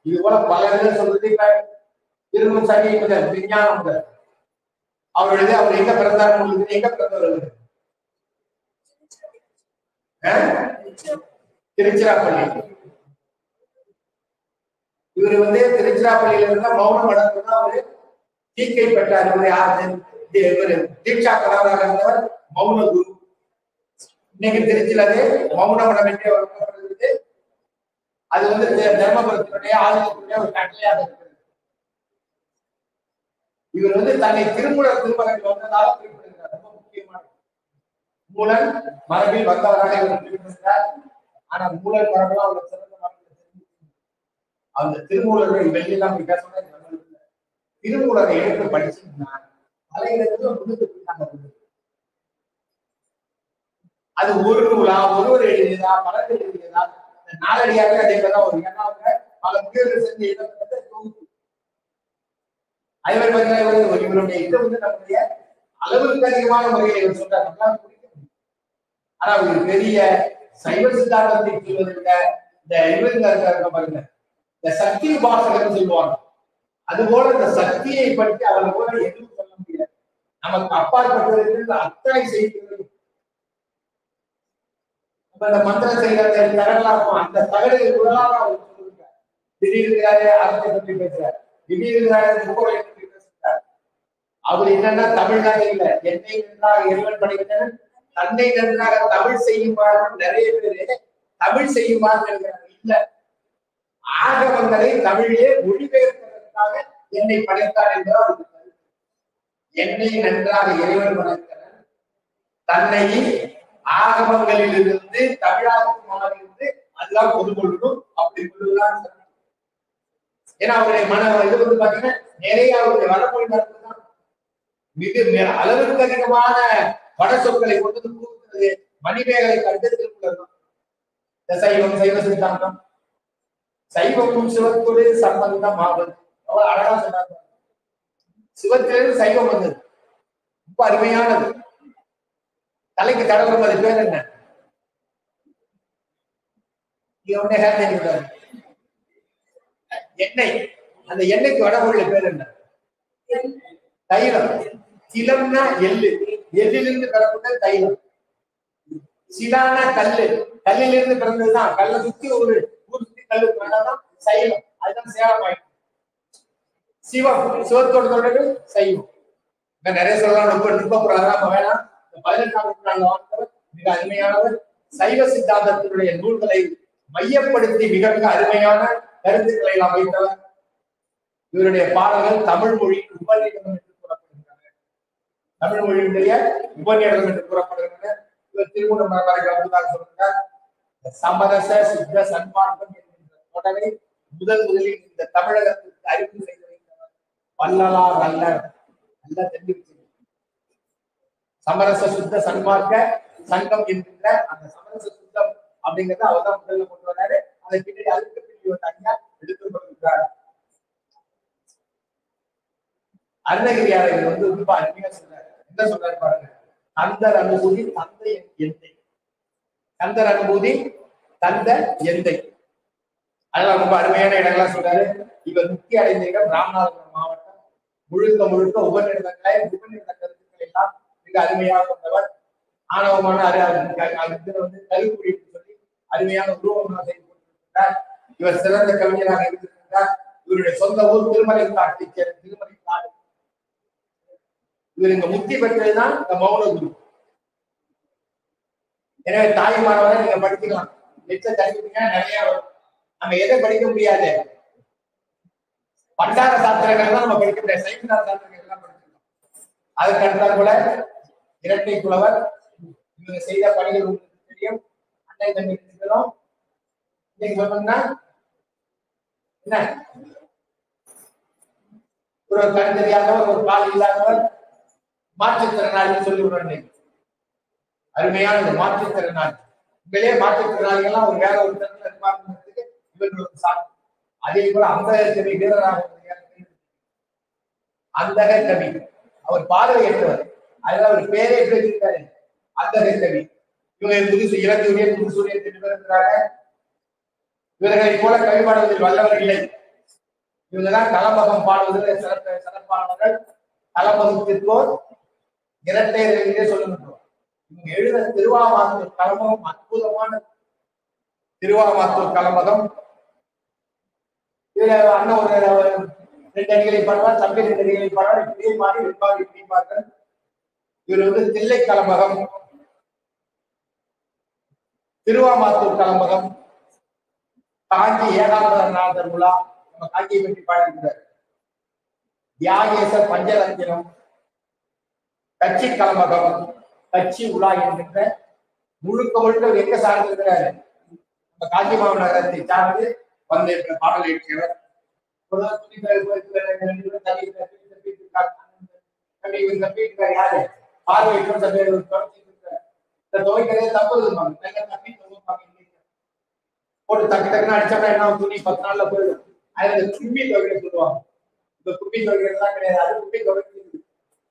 இது போல பல இடம் சொல்றது. இப்ப திரும்பும் சனி முதல் விஞ்ஞானம் முதல் அவர் எங்க பிறந்தார், எங்க பிறந்தவர் திருச்சிராப்பள்ளி. இவர் திருச்சிராப்பள்ளியில இருந்தா மௌனம் வளர்ந்து அவரு தீக்கை பெற்றார். தீட்சா கலாராக இருந்தவர் மௌன குரு. இன்னைக்கு திருச்சியில மௌன மடம் என்றே வளர்க்கப்படுகிறது. அது தர்மபுரத்தினுடைய ஆலயத்தினுடைய ஒரு கட்டளையாக இருக்கிறது. இவர் தன்னை திருமூலர் திருமணத்தில் வந்ததாக குறிப்பிடுகிறார். ரொம்ப முக்கியமான மூலன் மரபில் வந்தவராக இவர் குறிப்பிடுகிறார். ஆனா மூலன் மரபெல்லாம் அவர் சிறந்த மரபில் அந்த திருமூலரை வெளியெல்லாம் பேச திருமூலரை எடுத்து படிச்சுன்னா அது ஒரு நூலா ஒருவர் எழுதியதா பலர் எழுதியதா நாளடியாக அதே போல ஒரு எண்ணாக பல முயற்சி செஞ்சு தொகுப்பு. அதே மாதிரி இவருடைய இது நம்முடைய அளவுக்கு அதிகமான முறையில் இவர் சொல்றாரு. ஆனா ஒரு பெரிய சைவ சித்தாந்தத்தை சொல்வதில்லை. இந்த இவங்க பாருங்க இந்த சக்தி உபாசகர்னு சொல்லுவாங்க. அதுபோல இந்த சக்தியை பற்றி அவர்கள் போல எதுவும் சொல்ல முடியாது. நமக்கு அப்பாற்பட்டதற்கு அத்தனை செய்திகள் இந்த மந்திர செய்யறதை தகவலாகும். அந்த தகவல்கள் முதலாக அவர் சொல்லுங்க. திடீர்னு அரசை பற்றி பேசுறார், திடீர்னு முகவை பற்றி பேசுகிறார். அவர் என்னன்னா தமிழ்நாடு இல்லை, என்னை நன்றாக இறைவன் படைத்தனர் தன்னை நன்றாக தமிழ் செய்யுமாறு நிறைய பேரு தமிழ் செய்யுமாறு இல்ல, ஆகவங்களை தமிழே மொழிபெயர்ப்பதற்காக என்னை படைத்தார் என்றால் என்னை நன்றாக இறைவன் படைத்தனர் தன்னை ஆகமங்களில் இருந்து தமிழாக்கமானது அதெல்லாம் பொது கொள்ளணும் அப்படி சொல்லுதான். ஏன்னா அவருடைய மன இது பாத்தீங்கன்னா நிறைய அவருடைய வடமொழி தான் மிக அளவுக்கு அதிகமான வட சொற்களை கொண்டு கூறுகிறது. மணிமேகலை கண்டு திருக்குறள் சைவம் சைவ சித்தாந்தம் சைவமும் சிவத்தோடு சம்பந்தம் ஆவது அவ்வளவு அழகா சொன்னாங்க. சிவத்திலிருந்து சைவம் வந்தது ரொம்ப அருமையானது. தலைக்கு தடவுறது அது பேர் என்ன? எண்ணெய். அந்த எண்ணெய்க்கு வடமொழியில பேர் என்ன? தைலம். சிலம்னா எள்ளு, எள்ளிலிருந்து பெறப்பட்ட தைலம். சிலானா கல்லு, கல்லிலிருந்து பிறந்ததுதான். கல்லை சுத்தி ஒரு சுத்தி கல்லு தான் சைலம். அதுதான் சேலம் ஆயிடும். சிவம், சிவத்தோடு தொடர்பு சைவம். நிறைய சொல்லலாம். ரொம்ப நுட்பம் வேணாம். 18ஆம் நூற்றாண்டு மிக அருமையானவர். சைவ சித்தாந்தத்தினுடைய நூல்களை மையப்படுத்தி மிக மிக அருமையான கருத்துக்களை நாம் வைத்தவர். இவருடைய பாடல்கள் தமிழ் மொழி உபநிடதம் என்று கூறப்படுகின்றன. தமிழ் மொழியினுடைய உபநிடதம் என்று கூறப்படுகின்றன. இவர் திருமணம் சொல்லுகிறார். சமரச சித்த சன்மார்க்கம் என்கின்ற தொடரை முதலில் இந்த தமிழகத்திற்கு அறிவு செய்து வைத்தவர் வள்ளலார் அல்லர். நல்ல தெரிவிச்சு சமரச சுத்த சன்மார்க்க சங்கம் என்கின்ற அந்த சமரச சுத்தம் அப்படிங்கறத அவர் தான் முதல்ல கொண்டு வராரு. அதை பின்னாடி அதுக்கு பின்னாடி தனியா எடுத்து கொண்டிருக்கிறார். அருணகிரியார் ரொம்ப அருமையா சொல்றாரு. என்ன சொல்றாரு பாருங்க. கந்தர் அனுபூதி தந்தை எந்தை. கந்தர் அனுபூதி தந்த எந்தை. அதெல்லாம் ரொம்ப அருமையான இடங்கள்லாம் சொல்றாரு. இவர் முக்கிய அடைந்த இடம் ராமநாதபுரம் மாவட்டம். முழுக்க முழுக்க உபநிடத கருத்துக்கள் எல்லாம் மிக அருமையாக கொண்டவர். ஆணவமான கருக்குறி சொல்லி அருமையான உருவமாக செய்து கொண்டிருக்கிறார். இவர் சிறந்த கவிஞராக இருந்திருக்கிறார். இவருடைய சொந்த ஊர் திருமலைக்காட்டை சேர்ந்த திருமலைக்காடு. இவர் இங்க முக்தி பெற்றதுதான் இந்த மௌன குரு. எனவே தாய்மானவரை நீங்க படிக்கலாம். நிறைய வரும். நம்ம எதை படிக்க முடியாது? பண்டார சாஸ்திரங்கள் தான் நம்ம படிக்க முடியாது. சைவ சாஸ்திரங்கள் எல்லாம் படிச்சிருக்கோம். அதுக்கு அடுத்தாற் போல இரட்டை புலவர் இவங்க செய்த பணிகள் உங்களுக்கு தெரியும். அன்னை தம்பி இருக்கிறோம். இன்னைக்கு சொல்லணும்னா என்ன, ஒரு கண் தெரியாதவர், ஒரு கால் இல்லாதவர், மாற்றுத்திறனாளி சொல்லி விடுறேன். அருமையான மாற்றுத்திறனாளி. உண்மையிலே மாற்றுத்திறனாளிகள்லாம் ஒரு வேற ஒரு இடத்துல இருப்பாங்கிறதுக்கு இவர்களுக்கு சாட்சி. அதே போல அந்தக கவி வீரராக அந்தக கவி, அவர் பார்வையற்றவர். அதுல அவர் பேரே பேசியிருக்காரு, அந்தக கவி. இவங்க இலக்கிய புதுசூரியன் இருக்கிறாங்க. இவர்களை போல கவி பாடுவதில் வல்லவர் இல்லை. இவங்கதான் கலம்பகம் பாடுவதில் சிறப்பானவர்கள். கலம்பகத்திற்கோர் இரட்டை சொல்லுகின்றோம். இவங்க எழுத திருவாமாத்தூர் கலம்பகம் அற்புதமான திருவாமாத்தூர் கலம்பகம். இதுல அண்ணன் ஒரு 2 அடிகளை பாடுவார், தம்பி 2 அடிகளை பாடுவார். இப்படியே மாறி வெண்பாவை பிடிப்பார்கள். இவர் தில்லை கலம்பகம், திருவாமாத்தூர் கலம்பகம், காஞ்சி ஏகாம்பரநாதர் விழா, நம்ம காஞ்சியை பற்றி பாடியிருக்கிறார். தியாகேசர் பஞ்சரத்தினம், கட்சி கலம்பகம், கட்சி உலா என்கின்ற முழுக்க முழுக்க எங்க சார்ந்திருக்கிறார்? நம்ம காஞ்சி மாநகரத்தை சார்ந்து வந்து பாடல் இயற்றியவர். யாரு பார்வையிட்டு துவைக்கிறதே தப்பு போட்டு தக்கு டக்குன்னு அடிச்சோம்னா என்ன துணி 10 நாள்ல போயிடும். அதுல கும்பி துவைக்க சொல்லுவாங்க. இந்த கும்பி துவைக்கிறதுலாம் கிடையாது. அது கும்பி துவைக்கிறது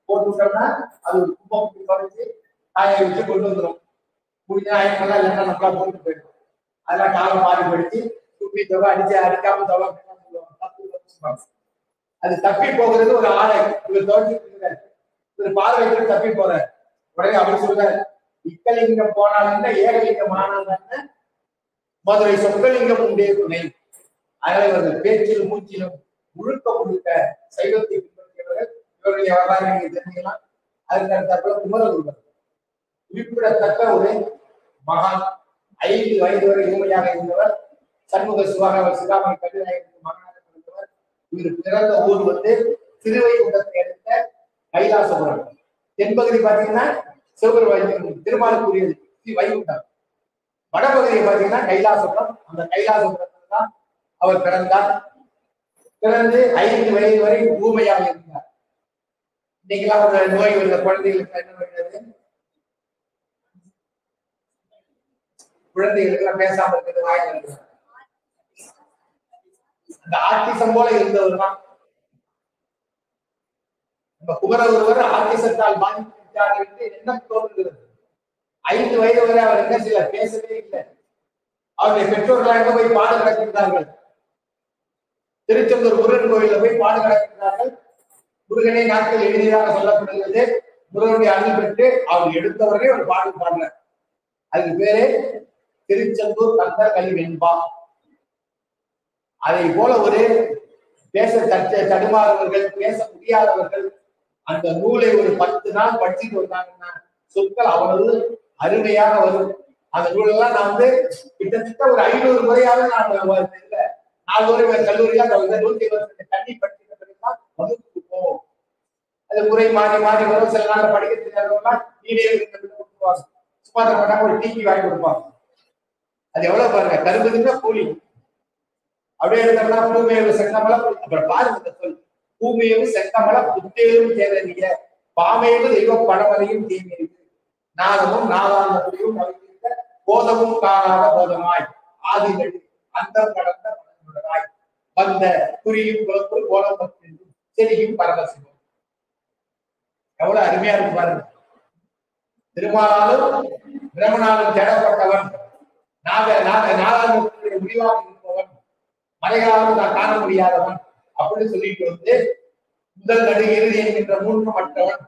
போட்டு விட்டோம்னா அது ஒரு கும்பம் துவைச்சு காய வச்சு கொண்டு வந்துடும். முடிஞ்ச ஆயிரமெல்லாம் இல்லைன்னா நம்மளா போட்டு போயிடும். அதெல்லாம் காலம் மாறி போயிடுச்சு. கும்பி தொகை அடிக்காம தொகை அது தப்பி போகிறது ஒரு ஆலை. இவர் துவைச்சிட்டு ஒரு பார்வைக்கு தப்பி போறார். உடனே அவர் சொல்றார், இக்கலிங்கம் போனாலும் ஏகலிங்கம் ஆனாலும் மதுரை சொக்கலிங்கம் உண்டே துணை. அதனால இவர்கள் பேச்சிலும் மூச்சிலும் முழுக்க முழுக்க சைவத்தை பின்பற்றியவர்கள். இவருடைய வரலாறு நீங்க தெரிஞ்சுக்கலாம். அதுக்கு அடுத்தாப்புல குமரகுருவர் குறிப்பிடத்தக்க ஒரு மகான். 5 வயது வரை ஊமையாக இருந்தவர். சண்முக சிவாகவர் சிவாமணி கவிநாயகருக்கு மகனாக இருந்தவர். இவர் பிறந்த ஊர் திருவைகுண்டத்தை அடுத்த கைலாசபுரம். தென்பகுதி பாத்தீங்கன்னா சிவபெருமான் திருமாலுக்குரியது வைகுண்டம். வடபகுதியை பாத்தீங்கன்னா கைலாசபுரம். அந்த கைலாசபுரத்தில் தான் அவர் பிறந்தார். பிறந்து 5 வயது வரை ஊமையாக இருந்தார். இன்னைக்கெல்லாம் ஒரு நோய் உள்ள குழந்தைகளுக்கு என்ன வருகிறது? குழந்தைகளுக்கு எல்லாம் பேசாம இருக்கிறது வாயில் இருக்கிறார். அந்த ஆர்டிசம் போல இருந்தவர் தான் நம்ம குமரகுருவர். ஆர்டிசத்தால் பாதித்தார் என்று என்ன தோன்றுகிறது? 5 வயது வரை அவர் என்ன செய்ய பேசவே இல்லை. அவருடைய பெற்றோர்கள் எங்க போய் பாடு கிடக்கின்றார்கள்? திருச்செந்தூர் முருகன் கோயில போய் பாடு கிடக்கின்றார்கள். முருகனை நாட்கள் எளிதாக சொல்லப்படுகிறது. முருகனுடைய அருள் பெற்று அவர் எடுத்தவரே ஒரு பாடு பாடல. அதுக்கு பேரு திருச்செந்தூர் கந்தர் கலி வெண்பா. அதை போல ஒரு பேச தடுமாறவர்கள், பேச முடியாதவர்கள் அந்த நூலை ஒரு 10 நாள் படிச்சுட்டு வந்தாங்கன்னா சொற்கள் அவ்வளவு அருமையாக வரும். அந்த நூலெல்லாம் நான் கிட்டத்தட்ட ஒரு 500 முறையாக நான் 4 முறை கல்லூரியா 120 தண்ணி படிக்கிற பிறகுதான் வகுப்புக்கு போவோம். அது முறை மாறி மாறி வரும். சில நாள் படிக்க தெரியாதவங்கலாம் நீனே கொடுத்துருவாங்க. சும்மா பண்ணாங்க ஒரு டிவி வாங்கி கொடுப்பாங்க. அது எவ்வளவு பாருங்க, கரும்புதுன்னா கூலி. அப்படியே எடுத்தோம்னா பூமியவு செங்கமல, அப்புறம் பாருங்க சொல், பூமியவு செங்கமல புத்தேரும் தேவைய பாமையவு தெய்வ படமலையும் தீமையது நாதமும் நாதாந்தத்தையும் வகித்த போதமும் காணாத போதமாய் ஆதிகள் அந்த கடந்த படமுடனாய் வந்த குறியும் குலப்பு கோலம் பற்றியும் செடியும் பரவசிவம். எவ்வளவு அருமையா இருக்கு பாருங்க. திருமாலாலும் பிரமனாலும் தேடப்பட்டவன், நாதாமுகத்தினுடைய முடிவாக இருப்பவன், மலைகளாலும் நான் காண முடியாதவன் அப்படின்னு சொல்லிட்டு முதல் நடு இறுதி என்கின்ற 3 மற்றவன்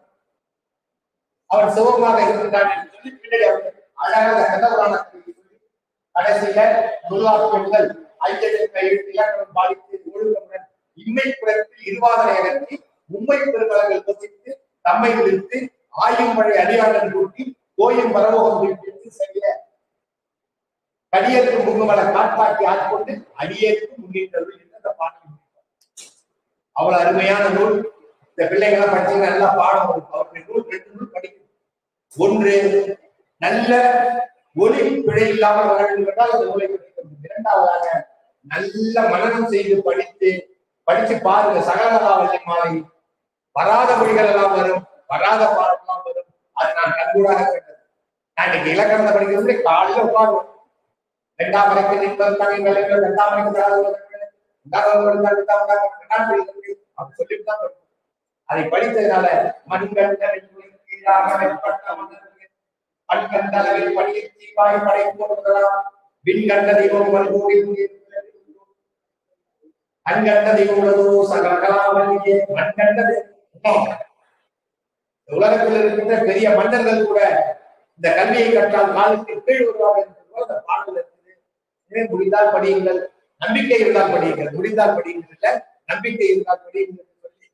அவன் சிவமாக இருக்கின்றான் என்று சொல்லி பின்னாடி அவர் அழகாக கதபுராணத்தை சொல்லி கடைசியில நூலாக்குகள் ஐயத்தின் பாதித்து ஒழுக்கமுடன் இம்மை புறத்தில் இருவாதனை அகற்றி உண்மை பெருமளங்கள் தொகுத்து தம்மை விழுத்து ஆயும் மழை அடியாளன் கூட்டி கோயும் பரவோகம் செய்ய கடியேற்கும் முகமலை காட்டாக்கி ஆட்கொண்டு அடியேற்கும் முன்னேற்றது என்று அந்த பாடல். அவ்வளவு அருமையான நூல். இந்த பிள்ளைங்களாம் படிச்சீங்கன்னா நல்லா பாடம் இருக்கும். அவருடைய நூல் 2 நூல் படிக்கும். ஒன்று, நல்ல ஒளி பிழை இல்லாமல் வர வேண்டும் என்றால் இந்த நூலை படிக்கும். இரண்டாவதாக நல்ல மனனம் செய்து படிச்சு பாருங்க. சகலகலா வள்ளி மாலை வராத மொழிகள் எல்லாம் வரும், வராத பாடம் எல்லாம் வரும். அது நான் கண்கூடாக கண்டது. நான் இன்னைக்கு இலக்கணத்தை படிக்கிறது காலையில உட்காருவோம். 2ஆம் வரைக்கும் நிற்பது தமிழ் 2ஆம் வரைக்கும் சொல்லிட்டு தான் படிக்கும். அதை படித்ததுனால விண்கண்ட தெய்வம் அண்கண்ட தெய்வம் உள்ளதோ சகலகலாவல்லியே மண்கண்ட உலகத்தில் இருக்கின்ற பெரிய மன்னர்கள் கூட இந்த கல்வியை கற்றால் காலுக்கு கீழ் வருவார்கள் என்று அந்த பாடல் இருக்குது. முடிந்தால் படியுங்கள், நம்பிக்கை இருந்தால் படியுங்கள். முடிந்தால் படியுங்கள், நம்பிக்கை இருந்தால் படியுங்கள் சொல்லி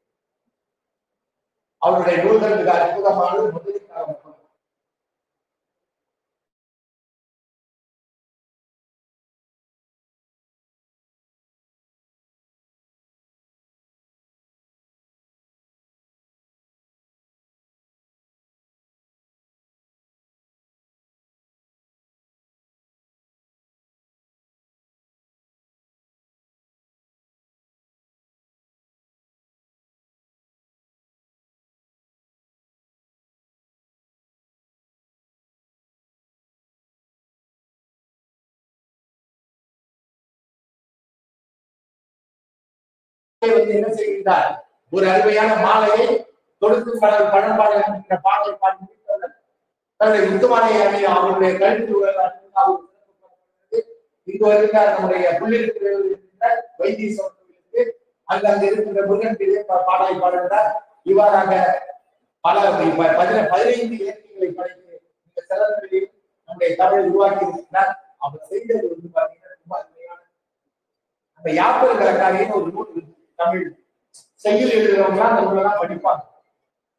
அவருடைய நூல்கள் மிக அற்புதமானது. முதலில் என்ன செய்கிறார்? ஒரு அருமையான மாலையை தொடுத்து கடல் பழம்பாடு என்கிற பாடலை பாடி முடித்தவர் தன்னுடைய முத்துமாலையை அணிய அவருடைய கல்வி இங்கு வருகிறார். நம்முடைய புள்ளிருக்கிற வைத்தீஸ்வரர்களுக்கு அங்கு இருக்கின்ற முருகன் பாடலை பாடுகிறார். இவ்வாறாக பல 15 இயற்கைகளை படைத்து இந்த செலவுகளில் நம்முடைய தமிழ் உருவாக்கி இருக்கிறார். அவர் செய்தது வந்து பாத்தீங்கன்னா ரொம்ப அருமையான அந்த யாப்பர்களுக்காக ஒரு நூல் தமிழ் செய்யுள் எழுதுறவங்க அந்த நூலெல்லாம் படிப்பாங்க.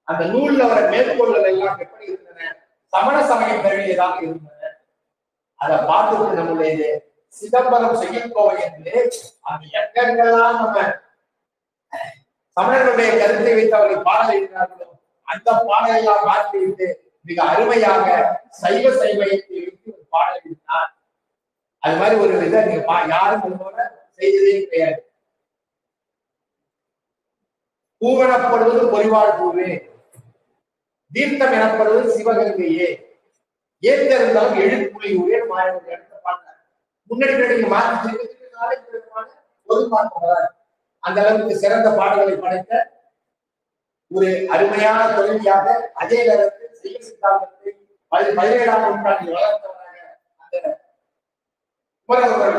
அந்த நூல்ல வர மேற்கோள்கள் எல்லாம் எப்படி இருந்தன? சமண சமயம் பெருமையதாக இருந்தன. அதை பார்த்துட்டு நம்முடைய சிதம்பரம் செய்யக்கோவை என்று அந்த எங்கெங்கெல்லாம் நம்ம சமணர்களுடைய கருத்தை வைத்து அவர்கள் பாடல் எழுதினார்களோ அந்த பாடலெல்லாம் மாற்றிவிட்டு மிக அருமையாக சைவ சைவத்தை வைத்து ஒரு பாடல் எழுதினார். அது மாதிரி ஒரு இதை நீங்க யாரும் செய்ததே கிடையாது. பூவெனப்படுவது பொறிவாழ் பூவே, தீர்த்தம் எனப்படுவது சிவகங்கையே, ஏற்றிருந்தாலும் எழுப்புலி ஊரே மாயவர்கள் எடுத்த பாட்டார். முன்னாடி மாற்றி அந்த அளவுக்கு சிறந்த பாடல்களை படைத்த ஒரு அருமையான தொழிலியாக அதே நேரத்தில் செய்ய சித்தாந்தத்தை 17ஆம் நூற்றாண்டில் வளர்த்தவராக அந்த குமரவர்கள்